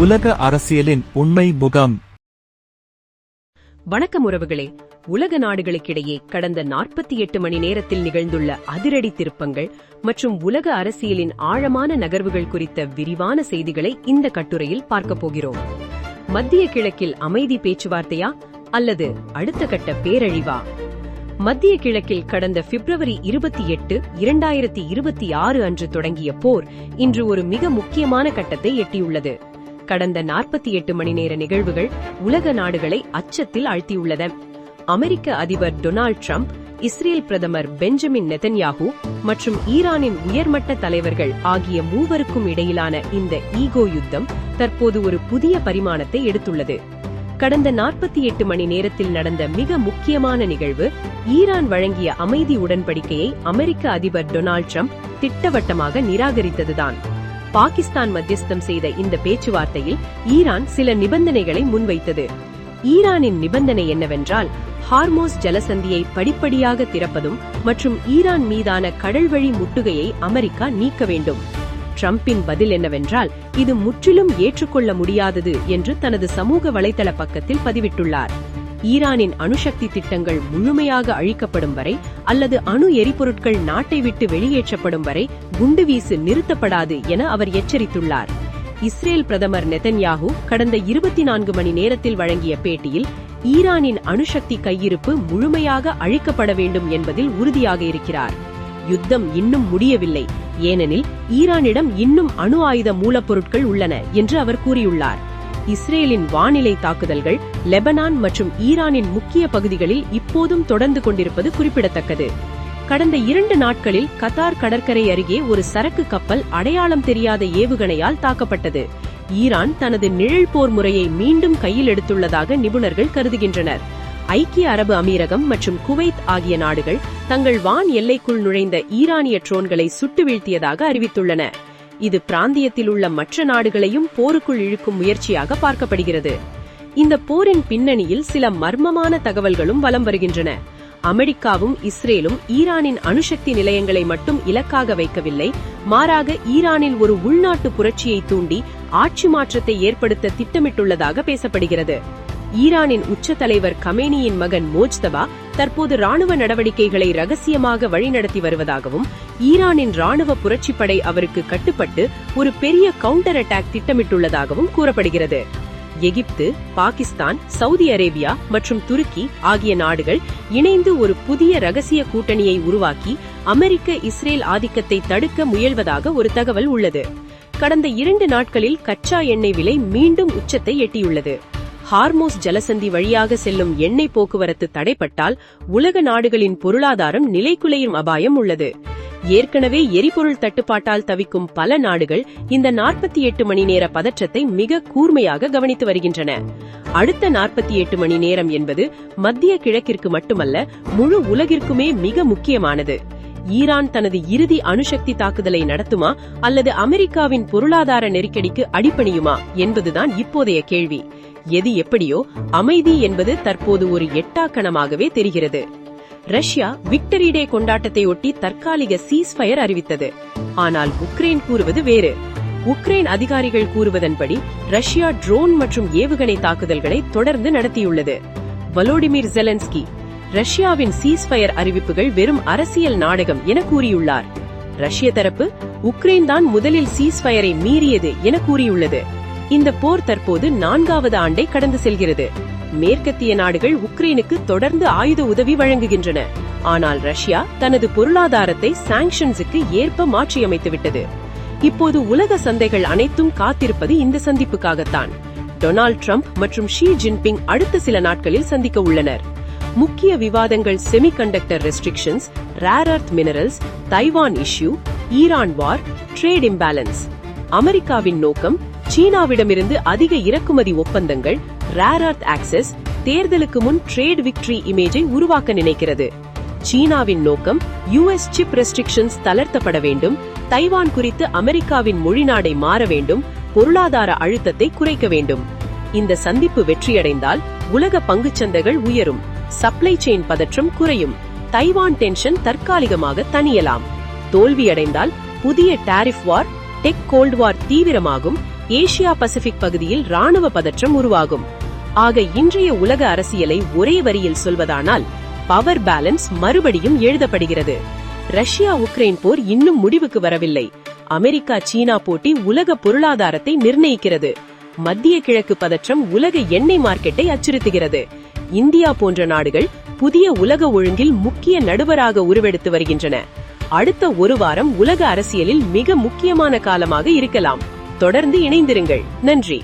உலக அரசியலின் உண்மை முகம். வணக்கம் உறவுகளே. உலக நாடுகளுக்கிடையே கடந்த 48 மணி நேரத்தில் நிகழ்ந்துள்ள அதிரடி திருப்பங்கள் மற்றும் உலக அரசியலின் ஆழமான நகர்வுகள் குறித்த விரிவான செய்திகளை இந்த கட்டுரையில் பார்க்க போகிறோம். மத்திய கிழக்கில் அமைதி பேச்சுவார்த்தையா அல்லது அடுத்த கட்ட பேரழிவா? மத்திய கிழக்கில் கடந்த பிப்ரவரி 28, 2026 அன்று தொடங்கிய போர் இன்று ஒரு மிக முக்கியமான கட்டத்தை எட்டியுள்ளது. கடந்த 48 மணி நேர நிகழ்வுகள் உலக நாடுகளை அச்சத்தில் ஆழ்த்தியுள்ளன. அமெரிக்க அதிபர் டொனால்ட் ட்ரம்ப், இஸ்ரேல் பிரதமர் பெஞ்சமின் நெதன்யாகு மற்றும் ஈரானின் உயர்மட்ட தலைவர்கள் ஆகிய மூவருக்கும் இடையிலான இந்த ஈகோ யுத்தம் தற்போது ஒரு புதிய பரிமாணத்தை எடுத்துள்ளது. கடந்த 48 மணி நேரத்தில் நடந்த மிக முக்கியமான நிகழ்வு ஈரான் வழங்கிய அமைதி உடன்படிக்கையை அமெரிக்க அதிபர் டொனால்ட் ட்ரம்ப் திட்டவட்டமாக நிராகரித்ததுதான். பாகிஸ்தான் மத்தியஸ்தம் செய்த இந்த பேச்சுவார்த்தையில் ஈரான் சில நிபந்தனைகளை முன்வைத்தது. ஈரானின் நிபந்தனை என்னவென்றால், ஹார்மோஸ் ஜலசந்தியை படிப்படியாக திறப்பதும் மற்றும் ஈரான் மீதான கடல்வழி முட்டுகையை அமெரிக்கா நீக்க வேண்டும். ட்ரம்பின் பதில் என்னவென்றால், இது முற்றிலும் ஏற்றுக்கொள்ள முடியாதது என்று தனது சமூக வலைதள பக்கத்தில் பதிவிட்டுள்ளார். ஈரானின் அணுசக்தி திட்டங்கள் முழுமையாக அழிக்கப்படும் வரை அல்லது அணு எரிபொருட்கள் நாட்டை விட்டு வெளியேற்றப்படும் வரை குண்டுவீசு நிறுத்தப்படாது என அவர் எச்சரித்துள்ளார். இஸ்ரேல் பிரதமர் நெதன்யாகு கடந்த 24 மணி நேரத்தில் வழங்கிய பேட்டியில் ஈரானின் அணுசக்தி கையிருப்பு முழுமையாக அழிக்கப்பட வேண்டும் என்பதில் உறுதியாக இருக்கிறார். யுத்தம் இன்னும் முடியவில்லை, ஏனெனில் ஈரானிடம் இன்னும் அணு ஆயுத மூலப்பொருட்கள் உள்ளன என்று அவர் கூறியுள்ளார். இஸ்ரேலின் வானிலை தாக்குதல்கள் லெபனான் மற்றும் ஈரானின் முக்கிய பகுதிகளில் இப்போதும் தொடர்ந்து கொண்டிருப்பது குறிப்பிடத்தக்கது. கடந்த 2 நாட்களில் கத்தார் கடற்கரை அருகே ஒரு சரக்கு கப்பல் அடையாளம் தெரியாத ஏவுகணையால் தாக்கப்பட்டது. ஈரான் தனது நிழல் போர் முறையை மீண்டும் கையில் எடுத்துள்ளதாக நிபுணர்கள் கருதுகின்றனர். ஐக்கிய அரபு அமீரகம் மற்றும் குவைத் ஆகிய நாடுகள் தங்கள் வான் எல்லைக்குள் நுழைந்த ஈரானிய ட்ரோன்களை சுட்டு வீழ்த்தியதாக அறிவித்துள்ளன. இது பிராந்தியத்தில் உள்ள மற்ற நாடுகளையும் போருக்குள் இழுக்கும் முயற்சியாக பார்க்கப்படுகிறது. இந்த போரின் பின்னணியில் சில மர்மமான தகவல்களும் வலம் வருகின்றன. அமெரிக்காவும் இஸ்ரேலும் ஈரானின் அணுசக்தி நிலையங்களை மட்டும் இலக்காக வைக்கவில்லை, மாறாக ஈரானில் ஒரு உள்நாட்டு புரட்சியை தூண்டி ஆட்சி மாற்றத்தை ஏற்படுத்த திட்டமிட்டுள்ளதாக பேசப்படுகிறது. ஈரானின் உச்ச தலைவர் கமேனியின் மகன் மோஜ்தபா தற்போது ராணுவ நடவடிக்கைகளை ரகசியமாக வழிநடத்தி வருவதாகவும், ஈரானின் ராணுவ புரட்சிப்படை அவருக்கு கட்டுப்பட்டு ஒரு பெரிய கவுண்டர் அட்டாக் திட்டமிட்டுள்ளதாகவும் கூறப்படுகிறது. எகிப்து, பாகிஸ்தான், சவுதி அரேபியா மற்றும் துருக்கி ஆகிய நாடுகள் இணைந்து ஒரு புதிய ரகசிய கூட்டணியை உருவாக்கி அமெரிக்க இஸ்ரேல் ஆதிக்கத்தை தடுக்க முயல்வதாக ஒரு தகவல் உள்ளது. கடந்த 2 நாட்களில் கச்சா எண்ணெய் விலை மீண்டும் உச்சத்தை எட்டியுள்ளது. ஹார்மோஸ் ஜலசந்தி வழியாக செல்லும் எண்ணெய் போக்குவரத்து தடைப்பட்டால் உலக நாடுகளின் பொருளாதாரம் நிலைகுலையும் அபாயம் உள்ளது. ஏற்கனவே எரிபொருள் தட்டுப்பாட்டால் தவிக்கும் பல நாடுகள் இந்த 48 மணி நேர பதற்றத்தை மிக கூர்மையாக கவனித்து வருகின்றன. அடுத்த 48 மணி நேரம் என்பது மத்திய கிழக்கிற்கு மட்டுமல்ல, முழு உலகிற்குமே மிக முக்கியமானது. ஈரான் தனது இறுதி அணுசக்தி தாக்குதலை நடத்துமா அல்லது அமெரிக்காவின் பொருளாதார நெருக்கடிக்கு அடிபணியுமா என்பதுதான் இப்போதைய கேள்வி. எது எப்படியோ, அமைதி என்பது தற்போது ஒரு எட்டாக்கணமாகவே தெரிகிறது. ரஷ்யா விக்டரி டே கொண்டாட்டத்தை ஒட்டி தற்காலிக சீஸ்ஃபயர் அறிவித்தது. ஆனால் உக்ரைன் கூறுவது வேறு. உக்ரைன் அதிகாரிகள் கூறுவதன்படி ரஷ்யா ட்ரோன் மற்றும் ஏவுகணை தாக்குதல்களை தொடர்ந்து நடத்தியுள்ளது. வலோடிமிர் ஜெலன்ஸ்கி ரஷ்யாவின் சீஸ்ஃபயர் அறிவிப்புகள் வெறும் அரசியல் நாடகம் என கூறியுள்ளார். ரஷ்ய தரப்பு உக்ரைன் தான் முதலில் சீஸ்ஃபயரை மீறியது என கூறியுள்ளது. இந்த போர் தற்போது 4வது ஆண்டை கடந்து செல்கிறது. மேற்கத்திய நாடுகள் உக்ரைனுக்கு தொடர்ந்து ஆயுத உதவி வழங்குகின்றன. ஆனால் ரஷ்யா தனது பொருளாதாரத்தை சாங்ஷன்ஸுக்கு ஏற்ப மாற்றியமைத்துவிட்டது. இப்போது உலக சந்தைகள் அனைத்தும் காத்திருப்பது இந்த சந்திப்புக்காகத்தான். டொனால்ட் ட்ரம்ப் மற்றும் ஷி ஜின்பிங் அடுத்த சில நாட்களில் சந்திக்க உள்ளனர். முக்கிய விவாதங்கள் semiconductor restrictions, rare earth minerals, Taiwan issue, Iran வார், ட்ரேட் இம்பேலன்ஸ். அமெரிக்காவின் நோக்கம் சீனாவிடமிருந்து அதிக இறக்குமதி ஒப்பந்தங்கள், ரேர் எர்த் ஆக்சஸ், தேர்தலுக்கு முன் ட்ரேட் விக்டரி இமேஜை உருவாக்க நினைக்கிறது. சீனாவின் நோக்கம் யுஎஸ் சிப் ரெஸ்ட்ரிக்ஷன்ஸ் தளர்த்தப்பட வேண்டும், தைவான் குறித்து அமெரிக்காவின் மொழிநாடை மாற வேண்டும், பொருளாதார அழுத்தத்தை குறைக்க வேண்டும். இந்த சந்திப்பு வெற்றியடைந்தால் உலக பங்குச்சந்தைகள் உயரும், சப்ளை செயின் பதற்றம் குறையும், தைவான் டென்ஷன் தற்காலிகமாக தணியலாம். தோல்வியடைந்தால் புதிய tariff war, tech cold war தீவிரமாகும், ஏசியா பசிபிக் பகுதியில் ராணுவ பதற்றம் உருவாகும். ஆக இன்றைய உலக அரசியலை ஒரே வரியில் சொல்வதானால் பவர் பேலன்ஸ் மறுபடியும் எழுதப்படுகிறது. ரஷ்யா உக்ரைன் போர் இன்னும் முடிவுக்கு வரவில்லை. அமெரிக்கா சீனா போட்டி உலக பொருளாதாரத்தை நிர்ணயிக்கிறது. மத்திய கிழக்கு பதற்றம் உலக எண்ணெய் மார்க்கெட்டை அச்சுறுத்துகிறது. இந்தியா போன்ற நாடுகள் புதிய உலக ஒழுங்கில் முக்கிய நடுவராக உருவெடுத்து வருகின்றன. அடுத்த ஒரு வாரம் உலக அரசியலில் மிக முக்கியமான காலமாக இருக்கலாம். தொடர்ந்து இணைந்திருங்கள். நன்றி.